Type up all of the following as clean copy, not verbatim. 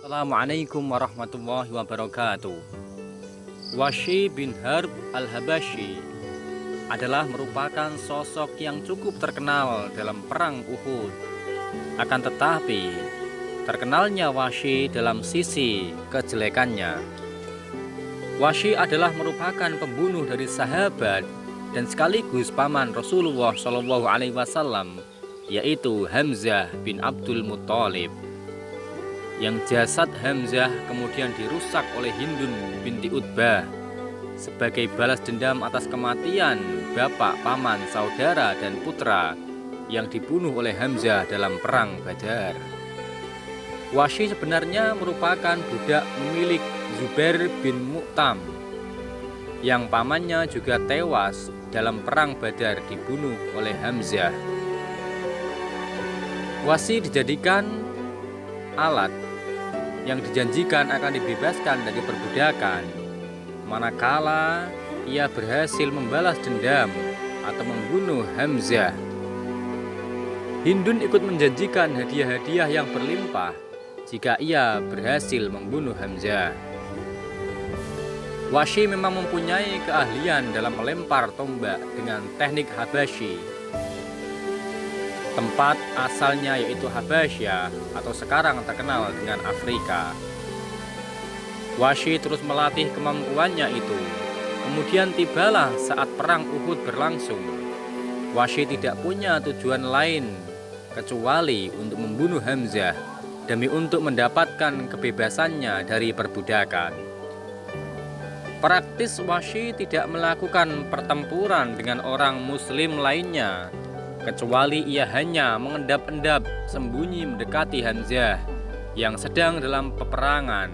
Assalamualaikum warahmatullahi wabarakatuh. Wahsy bin Harb al-Habashi adalah merupakan sosok yang cukup terkenal dalam perang Uhud. Akan tetapi, terkenalnya Wahsy dalam sisi kejelekannya. Wahsy adalah merupakan pembunuh dari sahabat dan sekaligus paman Rasulullah SAW, yaitu Hamzah bin Abdul Muthalib, yang jasad Hamzah kemudian dirusak oleh Hindun binti Utbah sebagai balas dendam atas kematian bapak, paman, saudara, dan putra yang dibunuh oleh Hamzah dalam perang Badar. Wahsy sebenarnya merupakan budak milik Zubair bin Mu'tam yang pamannya juga tewas dalam perang Badar dibunuh oleh Hamzah. Wahsy dijadikan alat yang dijanjikan akan dibebaskan dari perbudakan manakala ia berhasil membalas dendam atau membunuh Hamzah. Hindun ikut menjanjikan hadiah-hadiah yang berlimpah jika ia berhasil membunuh Hamzah. Wahsy memang mempunyai keahlian dalam melempar tombak dengan teknik Habashi. Tempat asalnya yaitu Habasyah atau sekarang terkenal dengan Afrika. Wahsy terus melatih kemampuannya itu. Kemudian tibalah saat perang Uhud berlangsung. Wahsy tidak punya tujuan lain kecuali untuk membunuh Hamzah demi untuk mendapatkan kebebasannya dari perbudakan. Praktis Wahsy tidak melakukan pertempuran dengan orang muslim lainnya, kecuali ia hanya mengendap-endap sembunyi mendekati Hamzah yang sedang dalam peperangan.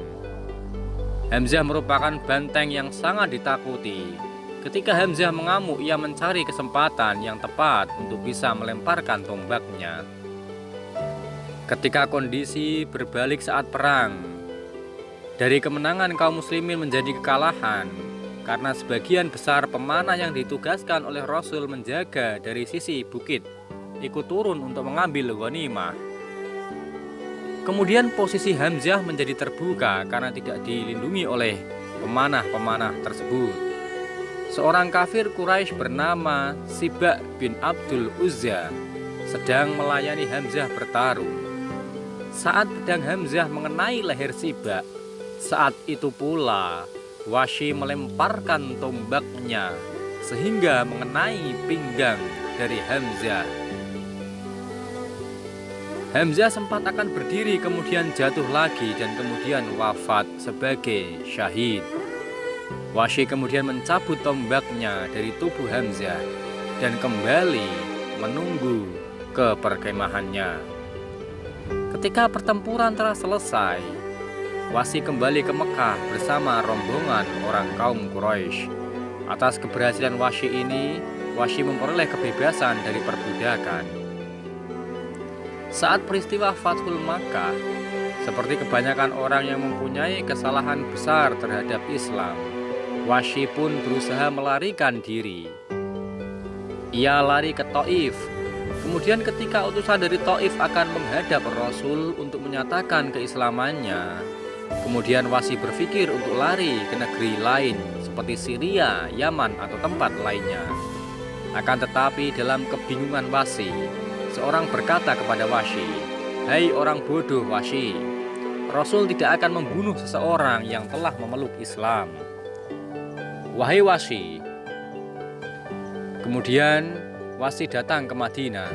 Hamzah merupakan banteng yang sangat ditakuti. Ketika Hamzah mengamuk, ia mencari kesempatan yang tepat untuk bisa melemparkan tombaknya. Ketika kondisi berbalik saat perang, dari kemenangan kaum muslimin menjadi kekalahan, karena sebagian besar pemanah yang ditugaskan oleh Rasul menjaga dari sisi bukit ikut turun untuk mengambil ghanimah. Kemudian posisi Hamzah menjadi terbuka karena tidak dilindungi oleh pemanah-pemanah tersebut. Seorang kafir Quraisy bernama Sibak bin Abdul Uzza sedang melayani Hamzah bertarung. Saat pedang Hamzah mengenai leher Sibak, saat itu pula Wahsy melemparkan tombaknya sehingga mengenai pinggang dari Hamzah. Hamzah sempat akan berdiri kemudian jatuh lagi dan kemudian wafat sebagai syahid. Wahsy kemudian mencabut tombaknya dari tubuh Hamzah dan kembali menunggu ke perkemahannya. Ketika pertempuran telah selesai, Wahsy kembali ke Mekah bersama rombongan orang kaum Quraisy. Atas keberhasilan Wahsy ini, Wahsy memperoleh kebebasan dari perbudakan. Saat peristiwa Fathul Makkah, seperti kebanyakan orang yang mempunyai kesalahan besar terhadap Islam, Wahsy pun berusaha melarikan diri. Ia lari ke Taif. Kemudian ketika utusan dari Taif akan menghadap Rasul untuk menyatakan keislamannya, kemudian Wahsy berpikir untuk lari ke negeri lain seperti Syria, Yaman, atau tempat lainnya. Akan tetapi dalam kebingungan Wahsy, seorang berkata kepada Wahsy, "Hai orang bodoh Wahsy, Rasul tidak akan membunuh seseorang yang telah memeluk Islam. Wahai Wahsy." Kemudian Wahsy datang ke Madinah.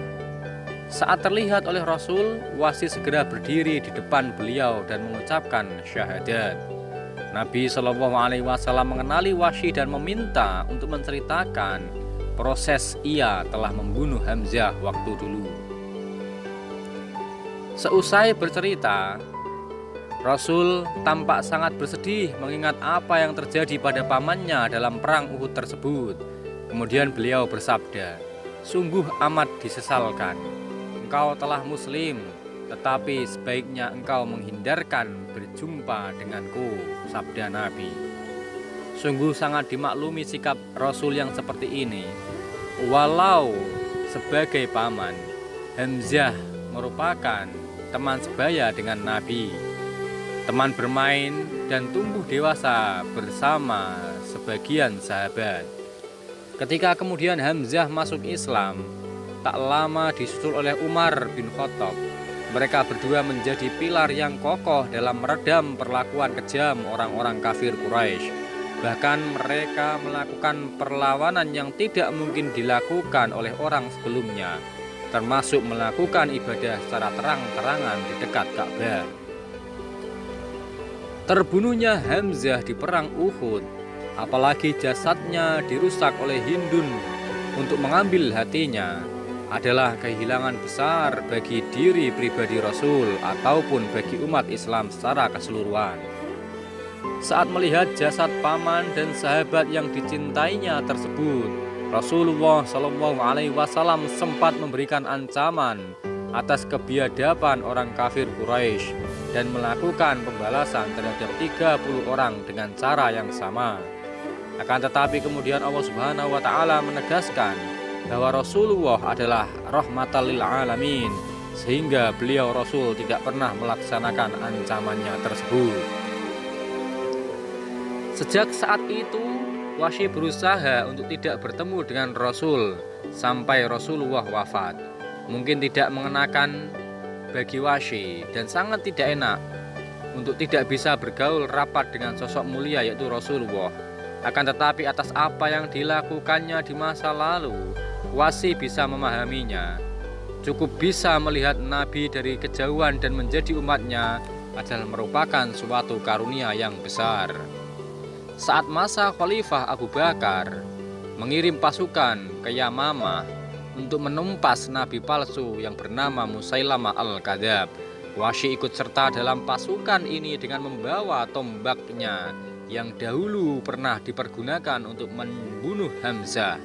Saat terlihat oleh Rasul, Wahsy segera berdiri di depan beliau dan mengucapkan syahadat. Nabi SAW mengenali Wahsy dan meminta untuk menceritakan proses ia telah membunuh Hamzah waktu dulu. Seusai bercerita, Rasul tampak sangat bersedih mengingat apa yang terjadi pada pamannya dalam perang Uhud tersebut. Kemudian beliau bersabda, "Sungguh amat disesalkan. Engkau telah muslim, tetapi sebaiknya engkau menghindarkan berjumpa denganku," sabda Nabi. Sungguh sangat dimaklumi sikap Rasul yang seperti ini. Walau sebagai paman, Hamzah merupakan teman sebaya dengan Nabi. teman bermain, dan tumbuh dewasa bersama sebagian sahabat. Ketika kemudian Hamzah masuk Islam, tak lama disusul oleh Umar bin Khattab. Mereka berdua menjadi pilar yang kokoh dalam meredam perlakuan kejam orang-orang kafir Quraisy. Bahkan mereka melakukan perlawanan yang tidak mungkin dilakukan oleh orang sebelumnya, termasuk melakukan ibadah secara terang-terangan di dekat Ka'bah. Terbunuhnya Hamzah di perang Uhud, apalagi jasadnya dirusak oleh Hindun untuk mengambil hatinya, adalah kehilangan besar bagi diri pribadi Rasul ataupun bagi umat Islam secara keseluruhan. Saat melihat jasad paman dan sahabat yang dicintainya tersebut, Rasulullah SAW sempat memberikan ancaman atas kebiadaban orang kafir Quraisy dan melakukan pembalasan terhadap 30 orang dengan cara yang sama. Akan tetapi kemudian Allah Subhanahu wa Ta'ala menegaskan bahwa Rasulullah adalah rahmatan lil alamin, sehingga beliau Rasul tidak pernah melaksanakan ancamannya tersebut. Sejak saat itu, Wahsy berusaha untuk tidak bertemu dengan Rasul sampai Rasulullah wafat. Mungkin tidak mengenakan bagi Wahsy dan sangat tidak enak untuk tidak bisa bergaul rapat dengan sosok mulia yaitu Rasulullah. Akan tetapi atas apa yang dilakukannya di masa lalu, Wahsy bisa memahaminya. Cukup bisa melihat Nabi dari kejauhan dan menjadi umatnya adalah merupakan suatu karunia yang besar. Saat masa Khalifah Abu Bakar mengirim pasukan ke Yamamah untuk menumpas nabi palsu yang bernama Musailamah al-Kadzab, Wahsy ikut serta dalam pasukan ini dengan membawa tombaknya yang dahulu pernah dipergunakan untuk membunuh Hamzah.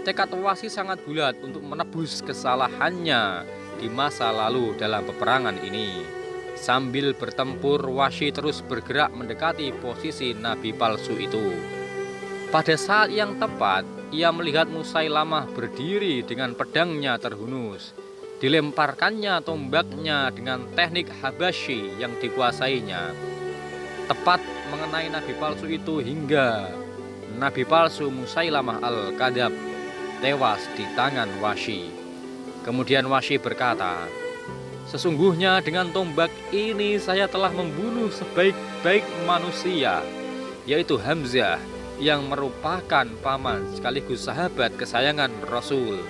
Tekad Wahsy sangat bulat untuk menebus kesalahannya di masa lalu dalam peperangan ini. Sambil bertempur, Wahsy terus bergerak mendekati posisi nabi palsu itu. Pada saat yang tepat, ia melihat Musailamah berdiri dengan pedangnya terhunus. Dilemparkannya tombaknya dengan teknik Habasyi yang dikuasainya, tepat mengenai nabi palsu itu hingga nabi palsu Musailamah al-Kadzab tewas di tangan Wahsy. Kemudian Wahsy berkata, "Sesungguhnya dengan tombak ini saya telah membunuh sebaik-baik manusia, yaitu Hamzah yang merupakan paman sekaligus sahabat kesayangan Rasul.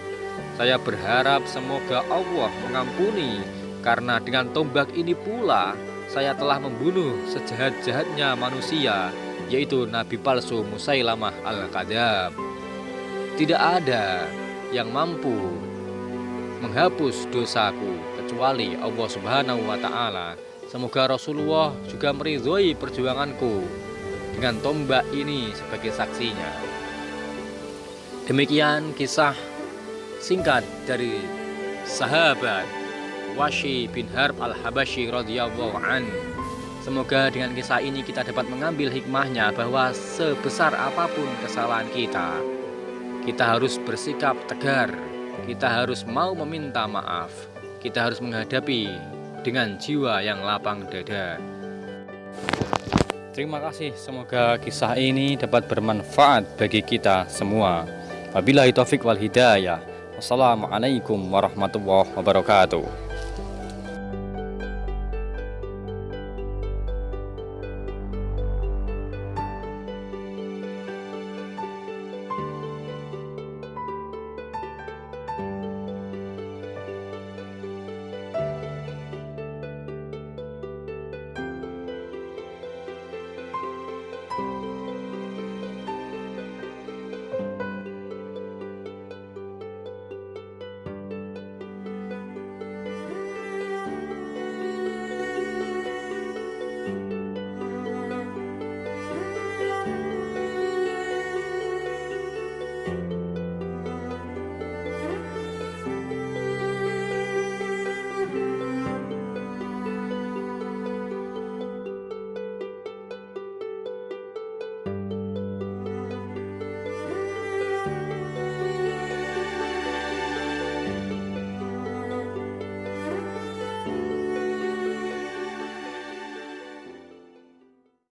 Saya berharap semoga Allah mengampuni, karena dengan tombak ini pula saya telah membunuh sejahat-jahatnya manusia, yaitu nabi palsu Musailamah al-Kadzab. Tidak ada yang mampu menghapus dosaku kecuali Allah Subhanahu wa Ta'ala. Semoga Rasulullah juga meridhoi perjuanganku dengan tombak ini sebagai saksinya." Demikian kisah singkat dari sahabat Wahsy bin Harb al-Habasyi radhiyallahu an. Semoga dengan kisah ini kita dapat mengambil hikmahnya bahwa sebesar apapun kesalahan kita harus bersikap tegar. Kita harus mau meminta maaf. Kita harus menghadapi dengan jiwa yang lapang dada. Terima kasih, semoga kisah ini dapat bermanfaat bagi kita semua. Wabillahi taufik wal hidayah. Wassalamualaikum warahmatullahi wabarakatuh.